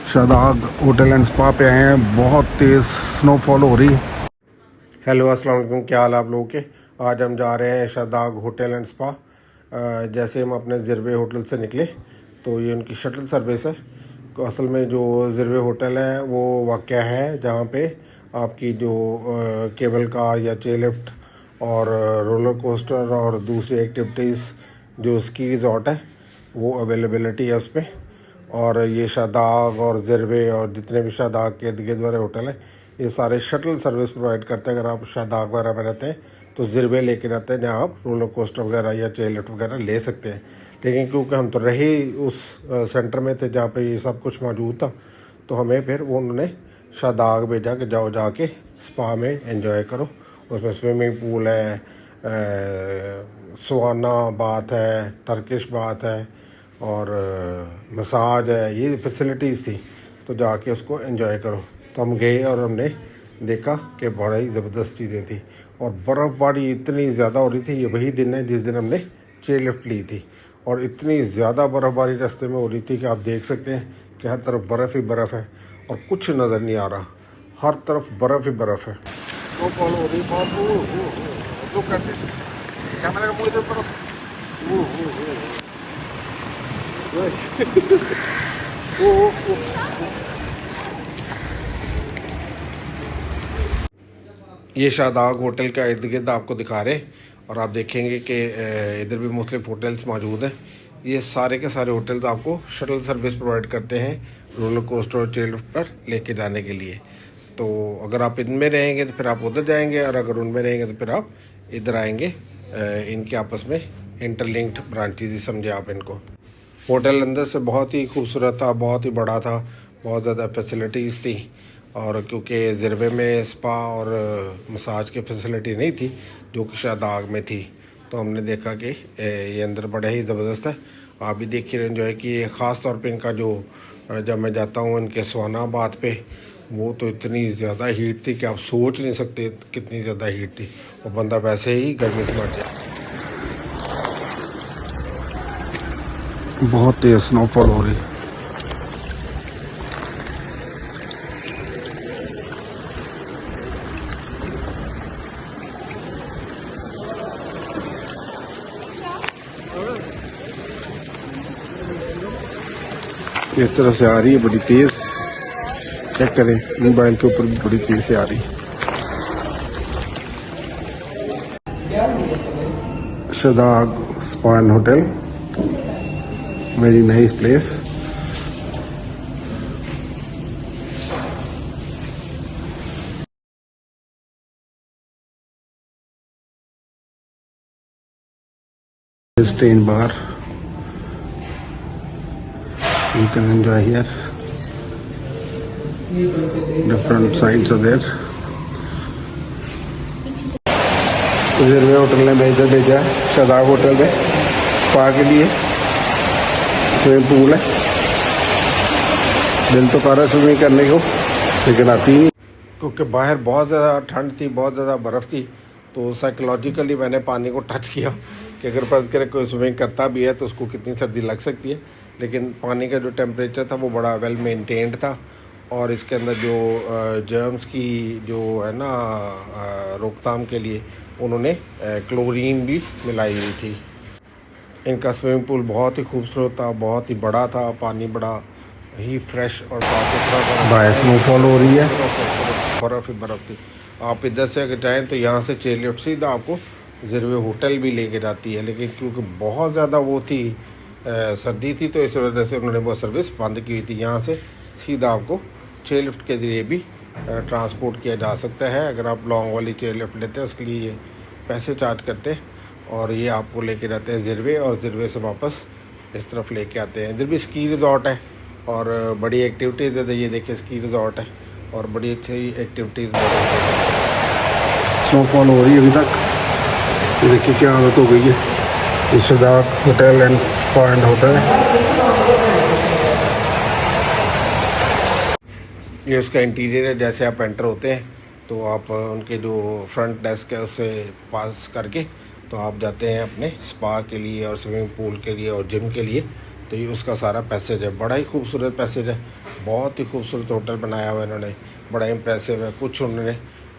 Shadab hotel and spa पे आए हैं। बहुत तेज़ स्नोफॉल हो रही। हेलो अस्सलाम वालेकुम, क्या हाल है आप लोगों के। आज हम जा रहे हैं शादाब होटल एंड स्पा। जैसे हम अपने ज़िरवे होटल से निकले तो ये उनकी शटल सर्विस है। तो असल में जो ज़िरवे होटल है वो वाक़या है जहाँ पे आपकी जो केबल कार या चेयर लिफ्ट और रोलर कोस्टर और दूसरी एक्टिविटीज़ जो स्की रिजॉर्ट है वो अवेलेबिलिटी है उस पर। और ये शादाब और ज़िरवे और जितने भी शादाब के इर्द गिर्द वाले होटल हैं ये सारे शटल सर्विस प्रोवाइड करते हैं। अगर आप शादाब वगैरह में रहते हैं तो ज़िरवे लेके रहते हैं जहाँ आप रोलर कोस्टर वगैरह या चेयर लिफ्ट वगैरह ले सकते हैं। लेकिन क्योंकि हम तो रहे उस सेंटर में थे जहाँ पे ये सब कुछ मौजूद था तो हमें फिर वो उन्होंने शादाब भेजा कि जाओ जाके स्पा में एंजॉय करो। उसमें स्विमिंग पूल है, सुहाना बाथ है, टर्किश बाथ है और मसाज है, ये फैसिलिटीज़ थी। तो जाके उसको एंजॉय करो। तो हम गए और हमने देखा कि बड़ी ज़बरदस्त चीज़ें थी और बर्फ़बारी इतनी ज़्यादा हो रही थी। ये वही दिन है जिस दिन हमने चेयर लिफ्ट ली थी और इतनी ज़्यादा बर्फ़बारी रास्ते में हो रही थी कि आप देख सकते हैं कि हर तरफ बर्फ़ ही बर्फ़ है और कुछ नज़र नहीं आ रहा, हर तरफ बर्फ़ ही बर्फ़ है। तो फॉलो हो रही बहुत। लुक एट दिस, कैमरा का मुंह इधर करो। ये शादाब होटल का इर्द गिर्द आपको दिखा रहे और आप देखेंगे कि इधर भी मुख्तलिफ होटल्स मौजूद हैं। ये सारे के सारे होटल्स आपको शटल सर्विस प्रोवाइड करते हैं रोलर कोस्टर और चेयर लिफ्ट पर लेके जाने के लिए। तो अगर आप इनमें रहेंगे तो फिर आप उधर जाएंगे और अगर उनमें रहेंगे तो फिर आप इधर आएंगे। इनके आपस में इंटरलिंक्ड ब्रांचेज ही समझे आप इनको। होटल अंदर से बहुत ही खूबसूरत था, बहुत ही बड़ा था, बहुत ज़्यादा फैसिलिटीज़ थी। और क्योंकि ज़िरवे में स्पा और मसाज की फैसिलिटी नहीं थी जो कि शादाब में थी तो हमने देखा कि ये अंदर बड़ा ही ज़बरदस्त है। आप भी देखिए, एंजॉय किए। ख़ास तौर पे इनका जो जब मैं जाता हूँ इनके सुहाना बाथ पे, वो तो इतनी ज़्यादा हीट थी कि आप सोच नहीं सकते कितनी ज़्यादा हीट थी। और बंदा वैसे ही गर्मी से मर जाए। बहुत तेज़ स्नोफॉल हो रही। इस तरफ से आ रही है बड़ी तेज़। चेक करें, मोबाइल के ऊपर भी बड़ी तेज़ से आ रही है। Shadab spa and hotel, very nice place. Stay in bar. You can enjoy here. Different sides are there. ज़िरवे होटल ने भेजा शादाब होटल में स्पा के लिए। स्विमिंग पूल है। दिल तो कर रहा है स्विमिंग करने को लेकिन आती नहीं क्योंकि बाहर बहुत ज़्यादा ठंड थी, बहुत ज़्यादा बर्फ़ थी। तो साइकोलॉजिकली मैंने पानी को टच किया कि अगर फर्ज करे कोई स्विमिंग करता भी है तो उसको कितनी सर्दी लग सकती है। लेकिन पानी का जो टेम्परेचर था वो बड़ा वेल मेंटेन्ड था और इसके अंदर जो जर्म्स की जो है ना रोकथाम के लिए उन्होंने क्लोरीन भी मिलाई हुई थी। इनका स्विमिंग पूल बहुत ही खूबसूरत था, बहुत ही बड़ा था, पानी बड़ा ही फ्रेश और साफ सुथरा था। बाहर स्नोफॉल हो रही है, बर्फ़ ही बर्फ़ थी। आप इधर से अगर जाएँ तो यहाँ से चेयर लिफ्ट सीधा आपको ज़िरवे होटल भी लेके जाती है। लेकिन क्योंकि बहुत ज़्यादा वो थी सर्दी थी तो इस वजह से उन्होंने वो सर्विस बंद की हुई थी। यहाँ से सीधा आपको चेयर लिफ्ट के ज़रिए भी ट्रांसपोर्ट किया जा सकता है। अगर आप लॉन्ग वाली चेयर लिफ्ट लेते हैं उसके लिए ये पैसे चार्ज करते हैं और ये आपको लेके जाते हैं ज़िरवे और ज़िरवे से वापस इस तरफ लेके आते हैं। इधर भी स्की रिजॉर्ट है और बड़ी एक्टिविटीज़ है। ये देखिए स्की रिजॉर्ट है और बड़ी अच्छी एक्टिविटीज़ स्नोफॉल हो रही है अभी तक। ये देखिए क्या हालत हो गई है। ये Shadab hotel and spa and hotel है। ये उसका इंटीरियर है। जैसे आप एंटर होते हैं तो आप उनके जो फ्रंट डेस्क है उससे पास करके तो आप जाते हैं अपने स्पा के लिए और स्विमिंग पूल के लिए और जिम के लिए। तो ये उसका सारा पैसेज है। बड़ा ही खूबसूरत पैसेज है, बहुत ही खूबसूरत होटल बनाया हुआ है इन्होंने, बड़ा इम्प्रेसिव है। कुछ उन्होंने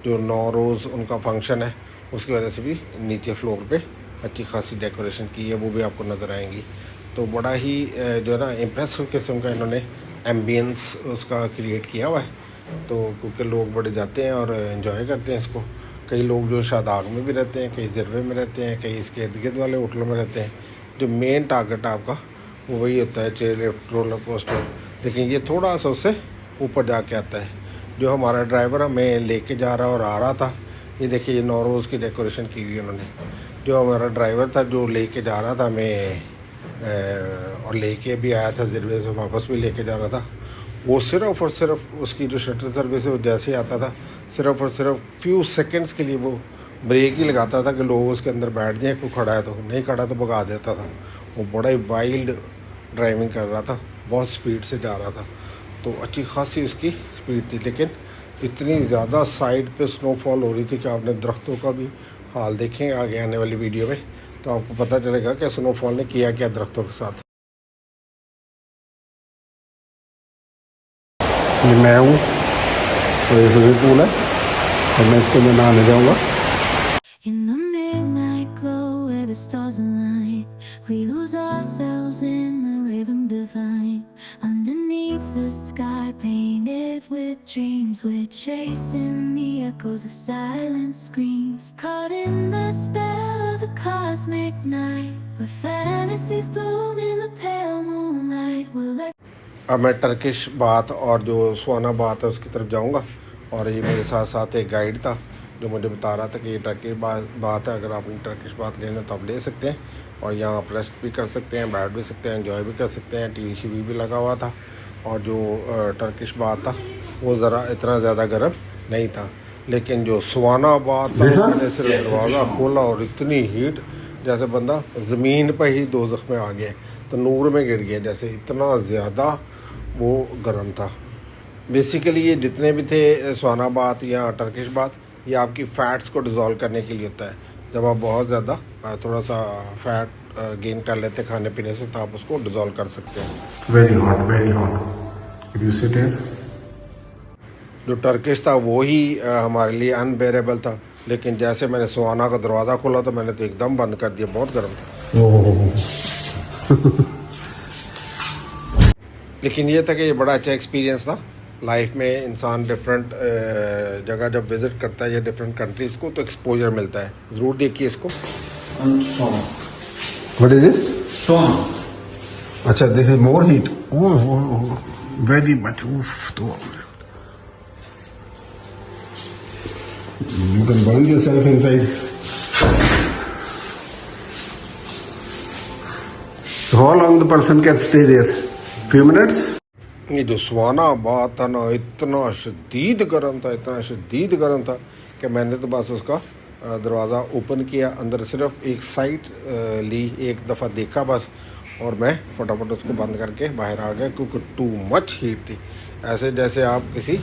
जो 9 रोज़ उनका फंक्शन है उसकी वजह से भी नीचे फ्लोर पे अच्छी खासी डेकोरेशन की है, वो भी आपको नज़र आएंगी। तो बड़ा ही जो है ना इम्प्रेसिव किस्म का इन्होंने एम्बियंस उसका क्रिएट किया हुआ है। तो क्योंकि लोग बड़े जाते हैं और इन्जॉय करते हैं इसको। कई लोग जो शादाग में भी रहते हैं, कई ज़रवे में रहते हैं, कई इसके इर्द गिर्द वाले होटलों में रहते हैं। जो मेन टारगेट आपका वो वही होता है, चेयर लिफ्ट, रोलर कोस्टर। लेकिन ये थोड़ा सा उससे ऊपर जाके आता है। जो हमारा ड्राइवर हमें लेके जा रहा और आ रहा था, ये देखिए ये 9 रोज़ की डेकोरेशन की हुई उन्होंने। जो हमारा ड्राइवर था जो लेके जा रहा था हमें और लेके भी आया था ज़रवे से, वापस भी लेके जा रहा था, वो सिर्फ़ और सिर्फ उसकी जो शटल सर्विस है वो जैसे ही आता था सिर्फ़ और सिर्फ फ्यू सेकंड्स के लिए वो ब्रेक ही लगाता था कि लोग उसके अंदर बैठ जाएँ। कोई खड़ा है तो नहीं, खड़ा तो भगा देता था। वो बड़ा ही वाइल्ड ड्राइविंग कर रहा था, बहुत स्पीड से जा रहा था। तो अच्छी खासी उसकी स्पीड थी, लेकिन इतनी ज़्यादा साइड पे स्नोफॉल हो रही थी कि आपने दरख्तों का भी हाल देखेंगे आगे आने वाली वीडियो में, तो आपको पता चलेगा कि स्नोफॉल ने किया क्या दरख्तों के साथ। ये मैं हूँ, तो ये स्विमिंग पूल है और मैं इसको मैं नहाने जाऊँगा। In the midnight glow where the stars align, we lose ourselves in the rhythm divine. Underneath the sky painted with dreams, we're chasing the echoes of silent screams. Caught in the spell of the cosmic night, where fantasies bloom in the pale moonlight. अब मैं Turkish बात और जो sauna बात है उसकी तरफ जाऊँगा। और ये मेरे साथ साथ एक गाइड था जो मुझे बता रहा था कि ये टर्किश बात है, अगर आपने टर्किश बात लेना तो आप ले सकते हैं और यहाँ आप रेस्ट भी कर सकते हैं, बैठ भी सकते हैं, एंजॉय भी कर सकते हैं। टीवी शीवी भी लगा हुआ था। और जो टर्किश बात था वो ज़रा इतना ज़्यादा गर्म नहीं था, लेकिन जो स्वाना बात था मैंने सिर्फ दरवाज़ा खोला और इतनी हीट जैसे बंदा ज़मीन पर ही दोज़ख में आ गया, तो नूर में गिर गया जैसे, इतना ज़्यादा वो गर्म था। बेसिकली ये जितने भी थे स्वाना बात या टर्किश बात, ये आपकी फ़ैट्स को डिज़ोल्व करने के लिए होता है। जब आप बहुत ज़्यादा थोड़ा सा फैट गेन कर लेते हैं खाने पीने से, तो आप उसको डिज़ोल्व कर सकते हैं। Very hot, very hot. You sit here. जो टर्किश था वो ही हमारे लिए अनबेरेबल था, लेकिन जैसे मैंने स्वाना का दरवाज़ा खोला तो मैंने तो एकदम बंद कर दिया, बहुत गर्म था। लेकिन ये था कि ये बड़ा अच्छा एक्सपीरियंस था। लाइफ में इंसान डिफरेंट जगह जब विज़िट करता है या डिफरेंट कंट्रीज़ को, तो एक्सपोजर मिलता है। ज़रूर देखिए इसको। What is this? सोना। अच्छा, this is more heat. Oh very much. तो you can burn yourself inside. How long the person can stay there? Few minutes. ये जो स्वाना बात था ना, इतना शदीद गर्म था, इतना शदीद गर्म था कि मैंने तो बस उसका दरवाज़ा ओपन किया, अंदर सिर्फ एक साइड ली, एक दफ़ा देखा बस, और मैं फटाफट उसको बंद करके बाहर आ गया, क्योंकि टू मच हीट थी। ऐसे जैसे आप किसी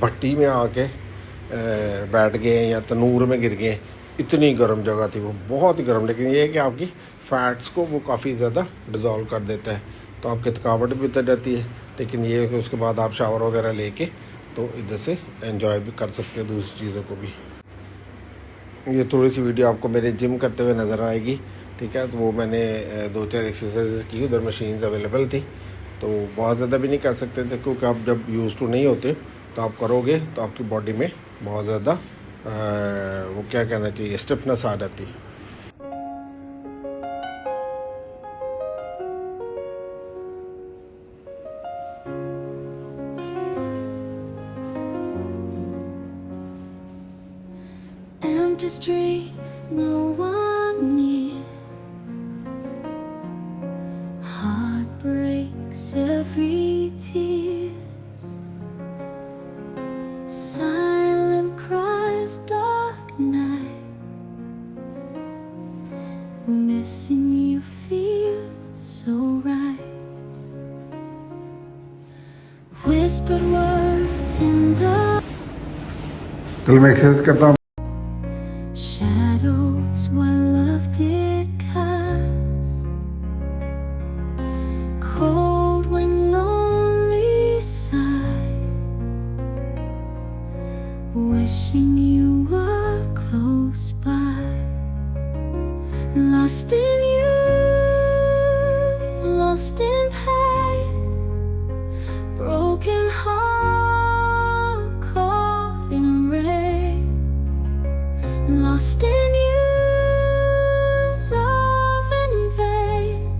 भट्टी में आके बैठ गए या तनूर में गिर गए, इतनी गर्म जगह थी वो, बहुत ही गर्म। लेकिन ये है कि आपकी फ़ैट्स को वो काफ़ी ज़्यादा डिज़ोल्व कर देता है, तो आपकी थकावट भी उतर जाती है। लेकिन ये है कि उसके बाद आप शावर वगैरह लेके तो इधर से एंजॉय भी कर सकते हैं दूसरी चीज़ों को भी। ये थोड़ी सी वीडियो आपको मेरे जिम करते हुए नज़र आएगी, ठीक है। तो वो मैंने 2-4 एक्सरसाइजेस की, उधर मशीन्स अवेलेबल थी, तो बहुत ज़्यादा भी नहीं कर सकते थे, क्योंकि आप जब यूज़ टू नहीं होते तो आप करोगे तो आपकी बॉडी में बहुत ज़्यादा वो क्या कहना चाहिए, स्टिफनेस आ जाती है। Empty streets, no one near. Heart breaks every tear. Silent cries, dark night. Missing you feels so right. Whispered words in the कल मैं एक्सरसाइज करता हूँ। shadows, what love did cast. lost in pain, broken heart caught in rain, lost in you, love in vain.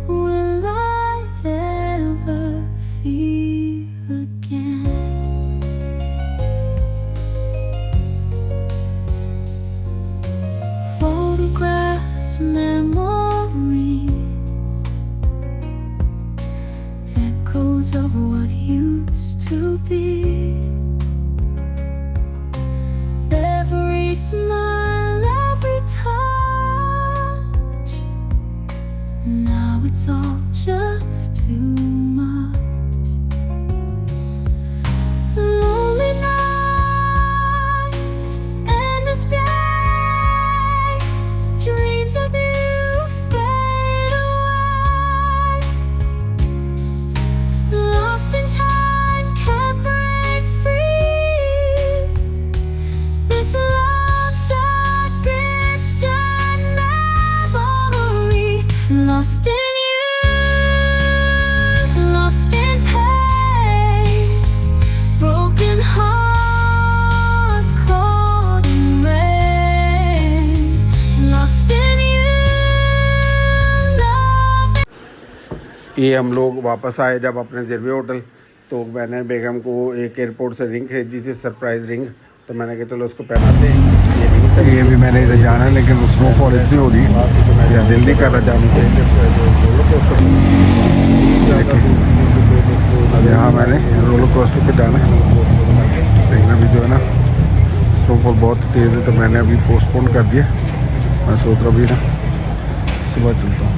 Will I ever feel again? Photographs, memories, echoes of what used to be. Every smile, every touch, now it's all just too much. Lonely nights, endless days, dreams of you fade away. Lost in time, can't break free. This love's a distant memory. Lost in you, lost in pain, broken heart caught in rain. Lost in you, love. ये हम लोग वापस आए जब अपने ज़िरवे hotel, तो मैंने बेगम को एक एयरपोर्ट से रिंग खरीदी थी, सरप्राइज़ रिंग। तो मैंने कहा चलो उसको पहनाते हैं। ये रिंग से ये भी मैंने इधर जाना है, लेकिन स्नोफॉल इतनी हो रही है, या दिल नहीं कर रहा जाने से। यहाँ मैंने रोलर कोस्टर पे जाना है, लेकिन अभी जो है ना स्नोफॉल बहुत तेज़ है, तो मैंने अभी पोस्टपोन कर दिया। मैं सोच रहा अभी ना सुबह चलता हूँ।